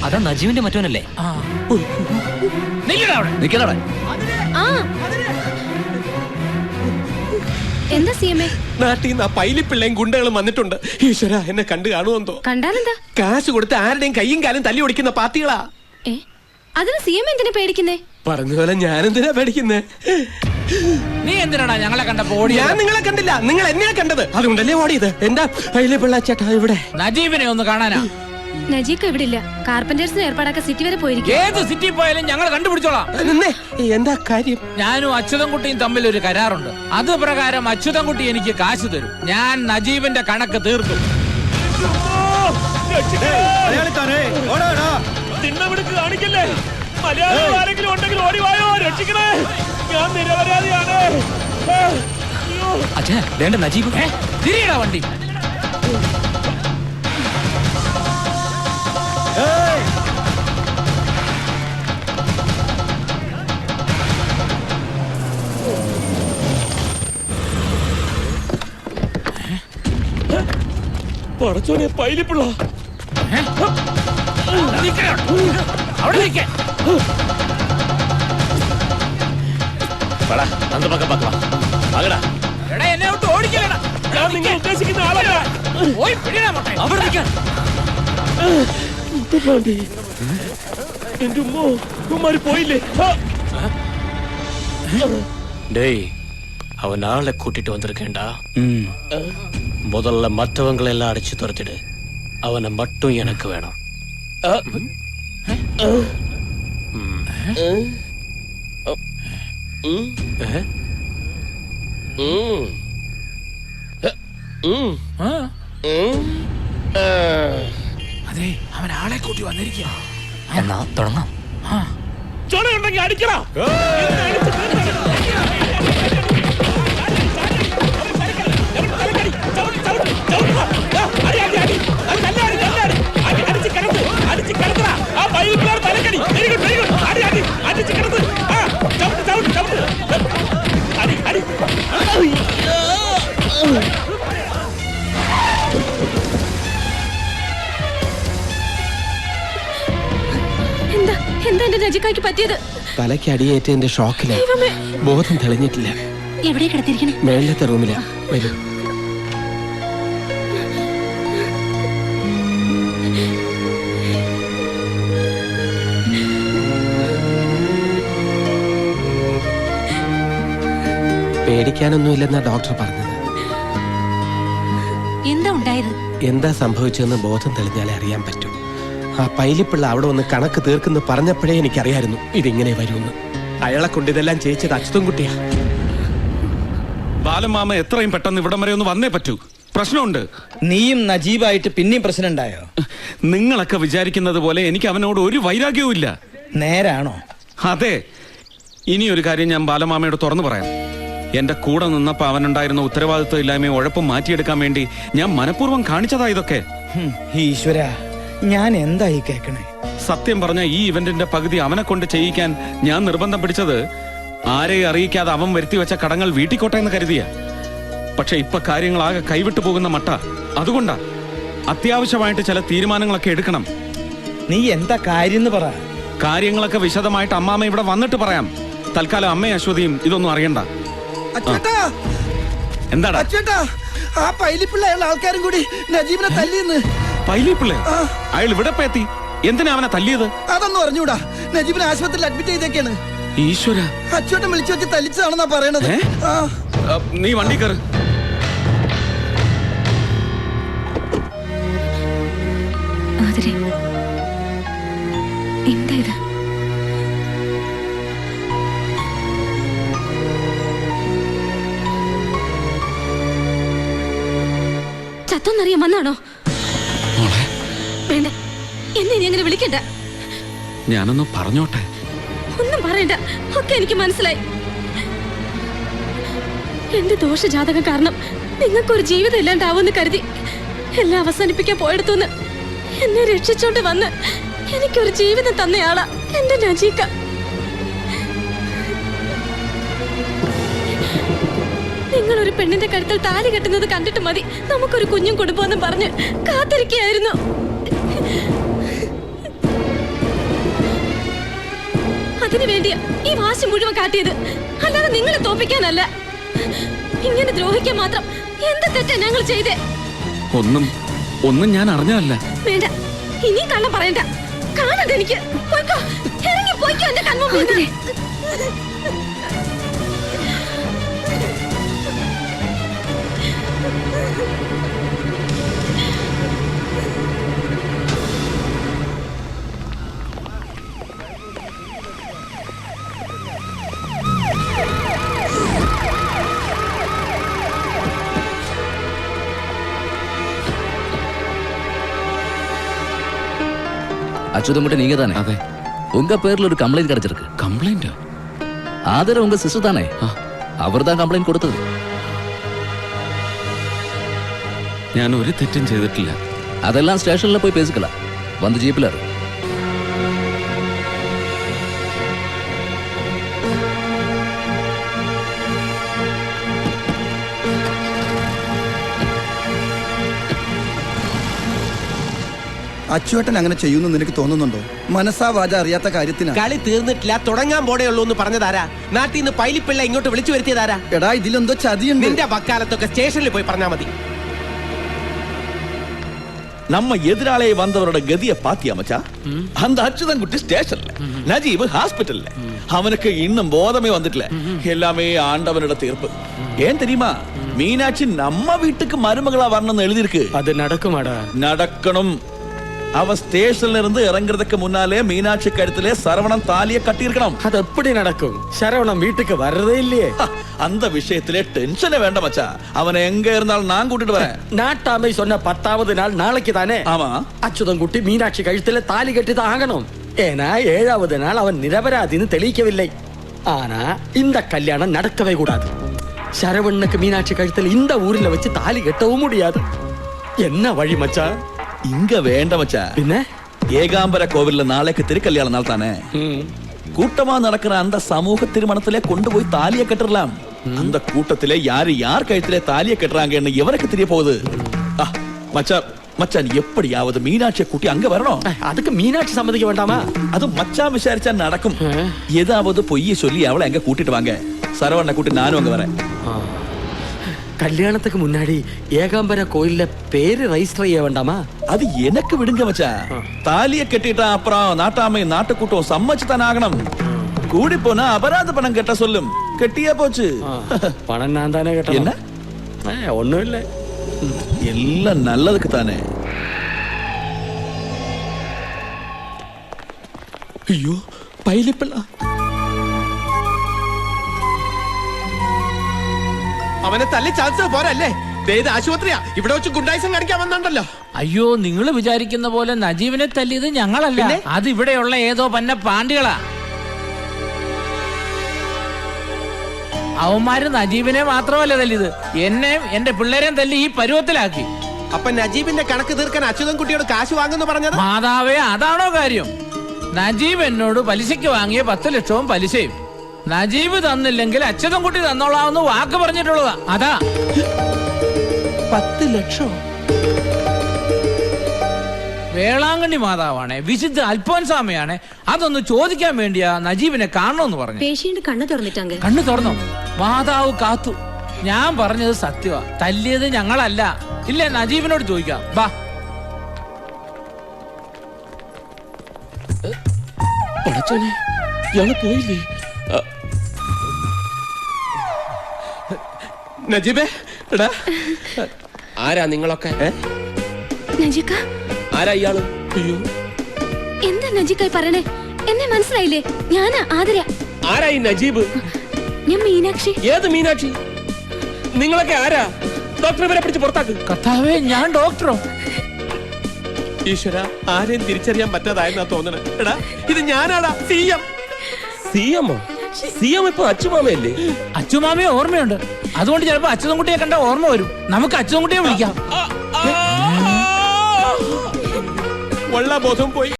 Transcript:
അതാ നജീവിന്റെ മറ്റവനല്ലേ? എന്താ സിഎംഎ? നാട്ടിൽ നിന്ന് ആ പൈലിപ്പിള്ളയും ഗുണ്ടകളും വന്നിട്ടുണ്ട്. ഈശ്വര, എന്നെ കണ്ടു കാണുമെന്തോ. കണ്ടാലെന്താ? കാശ് കൊടുത്ത് ആരുടെയും കയ്യും കാലും തല്ലി ഓടിക്കുന്ന പാർട്ടികളാ. അതിന് സിഎംഎ എന്തിനാ പേടിക്കുന്നേ? പറഞ്ഞ പോലെ ഞാനെന്തിനാ പേടിക്കുന്നേ? നീ എന്തിനാടാ ഞങ്ങളെ കണ്ടപ്പോ ഓടി? ഞാൻ നിങ്ങളെ കണ്ടില്ല, നിങ്ങൾ എന്നെയാ കണ്ടത്. അതുകൊണ്ടല്ലേ ഓടിയത്. എന്താ പൈലിപ്പിള്ള ചേട്ടാ ഇവിടെ? നജീബിനെ ഒന്ന് കാണാനാ. നജീക്ക് ഇവിടെ ഇല്ല. കാർപ്പന്റേഴ്സിന് ഏർപ്പാടാക്കാൻ സിറ്റി വരെ പോയിരിക്കും. ഏത് സിറ്റി പോയാലും ഞങ്ങൾ കണ്ടുപിടിച്ചോളാം. എന്താ കാര്യം? ഞാനും അച്യുതൻകുട്ടിയും തമ്മിൽ ഒരു കരാറുണ്ട്. അത് പ്രകാരം അച്യുതൻകുട്ടി എനിക്ക് കാശ് തരും. ഞാൻ നജീബിന്റെ കണക്ക് തീർത്തു. കാണിക്കല്ലേ? മലയാളം ആരെങ്കിലും ഉണ്ടെങ്കിൽ ഓടിവായോ, രക്ഷിക്കണേ, ഞാൻ നിരപരാധിയാണ്. അച്ഛാ വേണ്ട നജീബ്. തിരിയടാ വണ്ടി. പടച്ചോനെ, പൈലിപ്പിള്ള അവിടെ നിൽക്കേ. എന്നെ വിട്ട് ഓടിക്കലടാ. ഞാൻ നിങ്ങൾ ഉദ്ദേശിക്കുന്ന ആളല്ല. പോയി പിടിയടാ മോട്ടെ. അവിടെ നിൽക്കാൻ. എന്റെ ഉമ്മമാര് പോയില്ലേ? டேய், அவன் ஆளை கூட்டிட்டு வந்திருக்கேன்டா. முதல்ல மற்றவங்களை எல்லாம் அடிச்சு துரத்திடு. அவனை மட்டும் எனக்கு வேணும். അതെ, അവൻ ആളെ കൂട്ടി വന്നിരിക്കുക. എന്നാ തുടങ്ങാം. ചുണയുണ്ടെങ്കിൽ അടിക്കടാ. എന്താ എന്താ എന്റെ നജിക്കായ്ക്ക് പറ്റിയത്? തലയ്ക്ക് അടിയേറ്റതിന്റെ ഷോക്കില് ബോധം തെളിഞ്ഞിട്ടില്ല. എവിടെ കിടത്തിരിക്കണേ? മേളത്തെ റൂമിലാ. വരൂ. പേടിക്കാനൊന്നുമില്ലെന്നാ ഡോക്ടർ പറഞ്ഞത്. എന്താ ഉണ്ടായത്? എന്താ സംഭവിച്ചതെന്ന് ബോധം തെളിഞ്ഞാലേ അറിയാൻ പറ്റും. ആ പൈലിപ്പിള്ള അവിടെ ഒന്ന് കണക്ക് തീർക്കുന്നു പറഞ്ഞപ്പോഴേ എനിക്കറിയായിരുന്നു ഇതിങ്ങനെ വരുമെന്ന്. അയാളെ കൊണ്ട് ഇതെല്ലാം ചെയ്യിച്ചത് അച്യുതൻകുട്ടിയാ. ബാലമാമ എത്രയും പെട്ടെന്ന് ഇവിടം വരെ ഒന്ന് വന്നേ പറ്റൂ. പ്രശ്നമുണ്ട്. നീയും നജീബായിട്ട് പിന്നെയും പ്രശ്നം ഉണ്ടായോ? നിങ്ങളൊക്കെ വിചാരിക്കുന്നത് പോലെ എനിക്ക് അവനോട് ഒരു വൈരാഗ്യവും ഇല്ല. നേരാണോ? അതെ. ഇനി ഒരു കാര്യം ഞാൻ ബാലമാമയോട് തുറന്നു പറയാം. എന്റെ കൂടെ നിന്നപ്പോ അവനുണ്ടായിരുന്ന ഉത്തരവാദിത്വം ഇല്ലായ്മയും ഉഴപ്പും മാറ്റിയെടുക്കാൻ വേണ്ടി ഞാൻ മനഃപൂർവ്വം കാണിച്ചതാ ഇതൊക്കെ. ഈശ്വര, ഞാൻ എന്തായി കേക്കണേ? സത്യം പറഞ്ഞ ഈ ഇവന്റിന്റെ പകുതി അവനെ കൊണ്ട് ചെയ്യിക്കാൻ ഞാൻ നിർബന്ധം പിടിച്ചത് ആരെയും അറിയിക്കാതെ അവൻ വരുത്തി വെച്ച കടങ്ങൾ വീട്ടിക്കോട്ടെ എന്ന് കരുതിയ. പക്ഷെ ഇപ്പൊ കാര്യങ്ങളാകെ കൈവിട്ടു പോകുന്ന മട്ട. അതുകൊണ്ടാ അത്യാവശ്യമായിട്ട് ചില തീരുമാനങ്ങളൊക്കെ എടുക്കണം. നീ എന്താ കാര്യം പറ. കാര്യങ്ങളൊക്കെ വിശദമായിട്ട് അമ്മാമ്മ ഇവിടെ വന്നിട്ട് പറയാം. തൽക്കാലം അമ്മയും അശ്വതിയും ഇതൊന്നും അറിയണ്ട. എന്താടാ? ആ പൈലിപ്പിള്ള ആൾക്കാരും കൂടി നജീബിനെ തല്ലിന്ന്. പൈലിപ്പിള്ളേ? അയാൾ ഇവിടെ എത്തി. എന്തിനാ അവനെ തല്ലിയത്? അതൊന്നും അറിഞ്ഞൂടാ. നജീബിനെ ആശുപത്രിയിൽ അഡ്മിറ്റ് ചെയ്തേക്കാണ്. ഈശ്വര, അച്ഛോട്ടൻ വിളിച്ചു വെച്ച് തല്ലിച്ചതാണെന്നാ പറയണത്. നീ വണ്ടി കയറ്. എന്താ ഇത്? ചത്തോന്നറിയാൻ വന്നാണോ? വേണ്ട, എന്നെ ഇനി അങ്ങനെ വിളിക്കണ്ട. ഞാനൊന്ന് പറഞ്ഞോട്ടെ. ഒന്നും പറയണ്ട, ഒക്കെ എനിക്ക് മനസ്സിലായി. എന്റെ ദോഷജാതകം കാരണം നിങ്ങൾക്കൊരു ജീവിതം ഇല്ലാണ്ടാവുമെന്ന് കരുതി എല്ലാം അവസാനിപ്പിക്കാൻ പോയെടുത്തുനിന്ന് എന്നെ രക്ഷിച്ചോണ്ട് വന്ന് എനിക്കൊരു ജീവിതം തന്നയാളാ എന്റെ നജീക്ക. നിങ്ങൾ ഒരു പെണ്ണിന്റെ കഴുത്തിൽ താലി കെട്ടുന്നത് കണ്ടിട്ട് മതി നമുക്കൊരു കുഞ്ഞും കുടുംബമെന്നും പറഞ്ഞ് കാത്തിരിക്കുകയായിരുന്നു. അതിനു വേണ്ടിയാ ഈ വാശി മുഴുവൻ കാട്ടിയത്, അല്ലാതെ നിങ്ങളെ തോപ്പിക്കാനല്ല. ഇങ്ങനെ ദ്രോഹിക്കാൻ മാത്രം എന്ത് തെറ്റാ ഞങ്ങൾ ചെയ്തേ? ഒന്നും ഞാൻ അറിഞ്ഞതല്ല. വേണ്ട, ഇനിയും കള്ളം പറയണ്ട. കാണണ്ട എനിക്ക്. പോയിക്കോ, ഇറങ്ങി പോയിക്കോ എന്റെ കൺമുമ്പിൽ. அச்சுதம் நீங்க தானே? അതെ. உங்க பேர்ல ஒரு கம்ப்ளைண்ட் கிடைச்சிருக்கு. കംപ്ലൈന്റ്? ஆதர உங்க சிஸ்டர் தானே? அவர் தான் கம்ப்ளைண்ட் கொடுத்தது. ഞാൻ ഒരു തെറ്റും ചെയ്തിട്ടില്ല. அதெல்லாம் ஸ்டேஷன்ல போய் பேசிக்கலாம். வந்து ஜீப்ல இரு. അച്ചുവേട്ടൻ അങ്ങനെ ചെയ്യുന്നു നിനക്ക് തോന്നുന്നുണ്ടോ? മനസ്സാ വാച അറിയാത്ത കാര്യത്തിനാ. കളി തീർന്നിട്ടില്ല, തുടങ്ങാൻ പോടേ ഉള്ളൂ എന്ന് പറഞ്ഞതാരാ? നാട്ടിൽ നിന്ന് പൈലിപ്പിള്ള ഇങ്ങോട്ട് വിളിച്ചു വരുത്തിയതാരാ? എടാ ഇതിലെന്തോ ചതിയുണ്ട്. നിന്റെ വക്കാലത്തൊക്കെ സ്റ്റേഷനിൽ പോയി പറഞ്ഞാ മതി. நம்ம எதிராளே வந்தவரோட கதியை பாத்தியா மச்சா? அந்த அச்சுதன் குட்டி ஸ்டேஷன்ல, நஜீப் ஹாஸ்பிட்டல்ல. அவனுக்கு இன்னும் போதமே வந்துட்டல. எல்லாமே ஆண்டவனோட தீர்ப்பு. ஏன் தெரியுமா? மீனாட்சி நம்ம வீட்டுக்கு மருமகளா வரணும்னு எழுதிருக்கு. அது நடக்குமாடா? நடக்கணும். அவ ஸ்டேஷன்ல இருந்து இறங்குறதுக்கு முன்னாலே மீனாட்சி கழுத்திலே சரவணன் தாலியை கட்டியிருக்கணும். அது எப்படி நடக்கும்? சரவணன் வீட்டுக்கு வர்றதே இல்லையே. அந்த விஷயத்திலே டென்ஷனே வேண்டாம் மச்சா. அவனை எங்க இருந்தாலும் நான் கூட்டிட்டு வரேன். நாட்டாமை சொன்ன 10வது நாள் நாளைக்கு தானே? ஆமா. அச்சுதன்குட்டி மீனாட்சி கழுத்துல தாலி கட்டிதான் ஆகணும். ஏன்னா 7வது நாள் அவன் நிரபராதின்னு தெளிக்கவில்லை. ஆனா இந்த கல்யாணம் நடக்கவே கூடாது. சரவணனுக்கு மீனாட்சி கழுத்துல இந்த ஊர்ல வச்சு தாலி கட்டவும் முடியாது. என்ன வழி மச்சா? இங்க வேண்டாம் மச்சா. என்ன? ஏகாம்பர கோவில்ல நாளைக்கு திருக்கல்யாண நாள் தானே. கூட்டமா நடக்கிற அந்த சமூக திருமணத்திலே கொண்டு போய் தாலியை கட்டலாம். அந்த கூட்டத்திலே யாரு யார் கழுத்திலே தாலியை கட்டுறாங்கன்னு எவருக்கு தெரிய போகுது? மச்சா மச்சான் எப்படியாவது மீனாட்சியை கூட்டி அங்க வரணும். அதுக்கு மீனாட்சி சம்மதிக்க வேண்டாமா? அது மச்சான் விசாரிச்சா நடக்கும். ஏதாவது பொய்யை சொல்லி அவளை எங்க கூட்டிட்டு வாங்க. சரவணனை கூட்டி நானும் அங்க வரேன். கல்யாணத்துக்கு முன்னாடி ஏகாம்பர கோயில்ல பேரு ரெஜிஸ்டர் செய்ய வேண்டாமா? அது எனக்கு விடுங்க மச்சா. தாலியை கட்டிட்டா அப்புறம் நாட்டாமை நாட்டுக்கூட்டம் சம்மதிச்சுதான் ஆகணும். கூடி போனா அபராத பணம் கட்ட சொல்லும். கட்டியா போச்சு. பணம் நான் தானே கட்டணும். என்ன? ஒண்ணும் இல்ல, எல்லாம் நல்லதுக்கு தானே. അയ്യോ, പൈലിപ്പിള്ള അവനെ തല്ലി ചാൻസ് പോരല്ലേ? ഏത് ആശുപത്രിയാ? ഇവിടെ വെച്ച് ഗുണ്ടായിസം കാണിക്കാൻ വന്നുണ്ടല്ലോ. അയ്യോ, നിങ്ങൾ വിചാരിക്കുന്ന പോലെ നജീബിനെ തല്ലിയത് ഞങ്ങളല്ല. അത് ഇവിടെയുള്ള ഏതോ പന്ന പാണ്ടികളാ. അവന്മാര് നജീബിനെ മാത്രമല്ല തല്ലിയത്, എന്നെയും എന്റെ പിള്ളേരെയും തല്ലി ഈ പരുവത്തിലാക്കി. അപ്പൊ നജീബിന്റെ കണക്ക് തീർക്കാൻ അച്യുതൻകുട്ടിയോട് കാശ് വാങ്ങുന്നു പറഞ്ഞത്? മാതാവേ, അതാണോ കാര്യം? നജീബ് എന്നോട് പലിശയ്ക്ക് വാങ്ങിയ 10 ലക്ഷവും പലിശയും നജീബ് തന്നില്ലെങ്കിൽ അച്യുതൻകുട്ടി തന്നോളാമെന്ന് വാക്ക് പറഞ്ഞിട്ടുള്ളതാ. അതാ 10 ലക്ഷം. വേളാങ്കണ്ണി മാതാവാണ്, വിശുദ്ധ അൽഫോൻസാമയാണ്. അതൊന്ന് ചോദിക്കാൻ വേണ്ടിയാ നജീബിനെ കാണണമെന്ന് പറഞ്ഞു. പേഷ്യന്റ് കണ്ണു തുറന്നിട്ടാങ്ക. കണ്ണു തുറന്നോ? മാതാവ് കാത്തു. ഞാൻ പറഞ്ഞത് സത്യമാ. തല്ലിയത് ഞങ്ങളല്ല. ഇല്ലേ, നജീബിനോട് ചോദിക്കാം. ബാ. പടച്ചോനെ, ഇയാള് പോയില്ലേ? നജീബേ, എടാ, ആരാ നിങ്ങളൊക്കെ? നജിക്ക, ആരാ ഇയാള്? അയ്യോ, എന്താ നജിക്കായി പറയണേ? എന്നെ മനസ്സിലായില്ലേ? ഞാനാ ആതിര. ആരാ ഈ നജീബ്? ഞാൻ മീനാക്ഷി. ഏത് മീനാക്ഷി? നിങ്ങളൊക്കെ ആരാ? ഡോക്ടറെ വരെ പിടിച്ച് പുറത്താക്ക്. കർത്താവേ, ഞാൻ ഡോക്ടറോ? ഈശ്വര, ആരെയും തിരിച്ചറിയാൻ പറ്റാതായെന്നാ തോന്നണേ. എടാ, ഇത് ഞാനാടാ, CM. CM? CM ഇപ്പൊ അച്ചുമാമയല്ലേ? അച്ചുമാമയെ ഓർമ്മയുണ്ട്. അതുകൊണ്ട് ചിലപ്പോ അച്യുതൻകുട്ടിയെ കണ്ട ഓർമ്മ വരും. നമുക്ക് അച്യുതൻകുട്ടിയെ വിളിക്കാം. വള്ള ബോധം പോയി.